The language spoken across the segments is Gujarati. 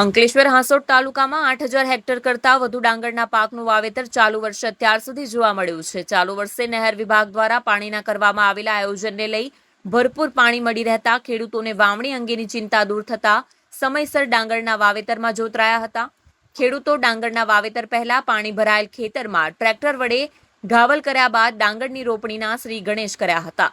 અંકલેશ્વર હાંસોટ તાલુકામાં 8,000 હેક્ટર કરતાં વધુ ડાંગરના પાકનું વાવેતર ચાલુ વર્ષે અત્યાર સુધી જોવા મળ્યું છે. ચાલુ વર્ષે નહેર વિભાગ દ્વારા પાણીના કરવામાં આવેલા આયોજનને લઈ ભરપૂર પાણી મળી રહેતા ખેડૂતોને વાવણી અંગેની ચિંતા દૂર થતા સમયસર ડાંગરના વાવેતરમાં જોતરાયા હતા. ખેડૂતો ડાંગરના વાવેતર પહેલા પાણી ભરાયેલ ખેતરમાં ટ્રેક્ટર વડે ઘાવલ કર્યા બાદ ડાંગરની રોપણીના શ્રી ગણેશ કર્યા હતા.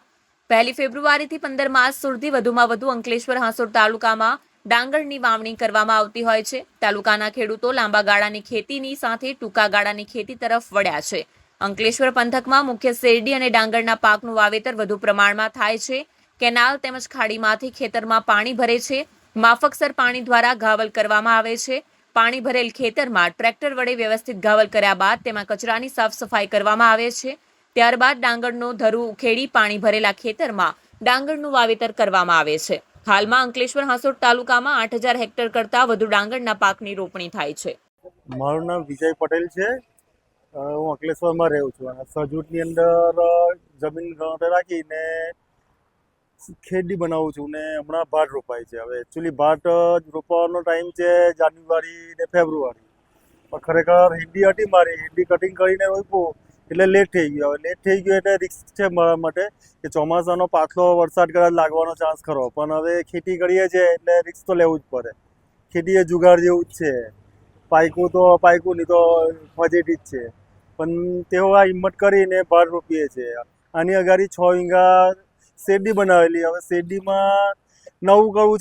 1 ફેબ્રુઆરીથી 15 માર્ચ સુધી વધુમાં વધુ અંકલેશ્વર હાંસોટ તાલુકામાં ડાંગરની વાવણી કરવામાં આવતી હોય છે. તાલુકાના ખેડૂતો લાંબા ગાળાની ખેતીની સાથે ટૂંકા ગાળાની ખેતી તરફ વળ્યા છે. અંકલેશ્વર પંથકમાં મુખ્ય શેરડી અને ડાંગરના પાકનું વાવેતર વધુ પ્રમાણમાં થાય છે. કેનાલ તેમજ ખાડીમાંથી ખેતરમાં પાણી ભરે છે. માફકસર પાણી દ્વારા ઘાવલ કરવામાં આવે છે. પાણી ભરેલ ખેતરમાં ટ્રેક્ટર વડે વ્યવસ્થિત ઘાવલ કર્યા બાદ તેમાં કચરાની સાફ સફાઈ કરવામાં આવે છે. ત્યારબાદ ડાંગરનો ધરું ઉખેડી પાણી ભરેલા ખેતરમાં ડાંગરનું વાવેતર કરવામાં આવે છે. હાલમાં અંકલેશ્વર હાંસોટ તાલુકામાં 8,000 હેક્ટર કરતાં વધુ ડાંગરના પાકની રોપણી થાય છે. મારું નામ વિજય પટેલ છે. હું અંકલેશ્વરમાં રહું છું અને સજૂટની અંદર જમીન રાખીને ખેડી બનાવું છું ને હમણાં ભાત રોપાય છે. હવે એકચ્યુઅલી ભાત રોપવાનો ટાઈમ છે જાન્યુઆરી ને ફેબ્રુઆરી, પણ ખરેખર હિંડી હતી મારી, હિંડી કટિંગ કરીને રોપ્યું એટલે લેટ થઈ ગયું. હવે લેટ થઈ ગયું એટલે રિસ્ક છે મારા માટે કે ચોમાસાનો પાછલો વરસાદ કદાચ લાગવાનો ચાન્સ ખરો, પણ હવે ખેતી કરીએ છીએ એટલે રિસ્ક તો લેવું જ પડે. ખેતી એ જુગાર જેવું જ છે. પાયકું નહીં તો ફજેટી જ છે, પણ તેઓ આ હિંમત કરીને ભાત રોપીએ છીએ. આની અગાડી 6 વીઘા શેરડી બનાવેલી. હવે શેરડીમાં નવું કરવું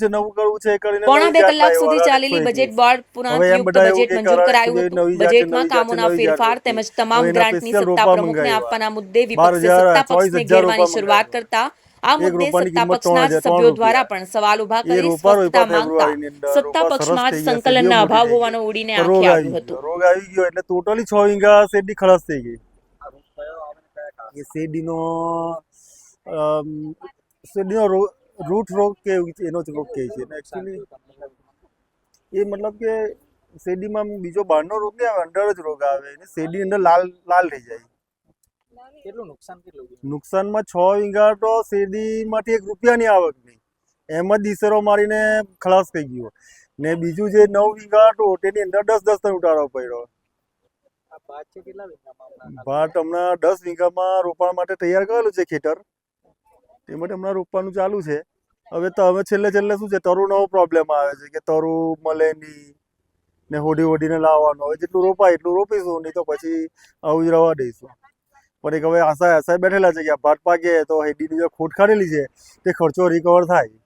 છે કરીને પોણા 2 કલાક સુધી ચાલેલી બજેટ બોર્ડ પુનઃયુક્ત બજેટ મંજૂર કરાયું હતું. બજેટમાં કામોના ફેરફાર તેમજ તમામ ગ્રાન્ટની સત્તા પ્રમુખને આપવાના મુદ્દે વિપક્ષે સત્તા પક્ષને ઘેરવાની શરૂઆત કરતા આ મુદ્દે સત્તા પક્ષના સભ્યો દ્વારા પણ સવાલ ઉભા કરી સ્પષ્ટતા માંગતા સત્તા પક્ષમાં જ સંકલનના અભાવ હોવાનો ઉડીને આંખે આવ્યું હતું. રોગ આવી ગયો એટલે ટોટલી 6 વીઘા શેરડી ખલાસ થઈ ગઈ. એ શેરડીનો રૂટ રોગ કે એનો જ રોગ કહે છે. એકચ્યુઅલી એ મતલબ કે શેરડીમાં બીજો બહારનો રોગ નહીં આવે, અંદર જ રોગ આવે અને શેરડી અંદર લાલ થઈ જાય. નુકસાનમાં 6 વીઘા તો શેરડીમાંથી 1 રૂપિયાની આવક નહીં, એમ જ દીસરો મારીને ખલાસ થઈ ગયો. ને બીજું જે 9 વીઘા હતો તેની અંદર 10 ટન ઉતારવો પડ્યો. ભાત હમણાં 10 વીઘામાં રોપણ માટે તૈયાર કરેલું છે ખેતર, તે માટે હમણાં રોપવાનું ચાલુ છે. હવે છેલ્લે શું છે, તરુનો પ્રોબ્લેમ આવે છે કે તરુ મળે નહીં ને હોડીને લાવવાનું. હવે જેટલું રોપાય એટલું રોપીશું, નહીં તો પછી આવું જ રવા દઈશું. પણ એક હવે આશા બેઠેલા છે કે આ ભાત પાકે તો હેડીની જે ખોટ ખાધેલી છે તે ખર્ચો રિકવર થાય.